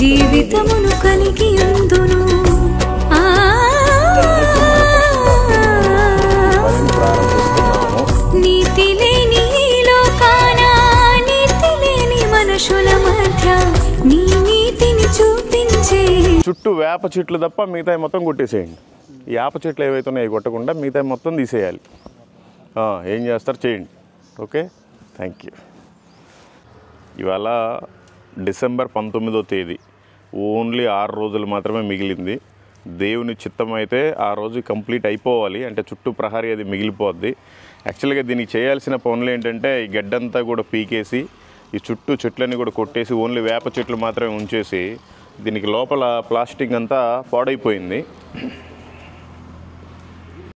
జీవితమును కలిగి ఉందును నీతి లేని లోకాన నీతి లేని మనుషుల మధ్య నీ నీతిని చూపించే చుట్టూ వేప చెట్లు తప్ప మిగతా మొత్తం కొట్టేసేయండి. ఈ వేప చెట్లు ఏవైతే ఉన్నాయో కొట్టకుండా మిగతా మొత్తం తీసేయాలి. ఏం చేస్తారు చేయండి. Okay, thank you. ఇవాళ డిసెంబర్ 19వ తేదీ. ఓన్లీ 6 రోజులు మాత్రమే మిగిలింది. దేవుని చిత్తం అయితే ఆ రోజు కంప్లీట్ అయిపోవాలి. అంటే చుట్టూ ప్రహరీ అది మిగిలిపోద్ది. యాక్చువల్గా దీనికి చేయాల్సిన పనులు ఏంటంటే ఈ గడ్డంతా కూడా పీకేసి ఈ చుట్టూ చెట్లన్నీ కూడా కొట్టేసి ఓన్లీ వేప చెట్లు మాత్రమే ఉంచేసి దీనికి లోపల ప్లాస్టిక్ అంతా పాడైపోయింది.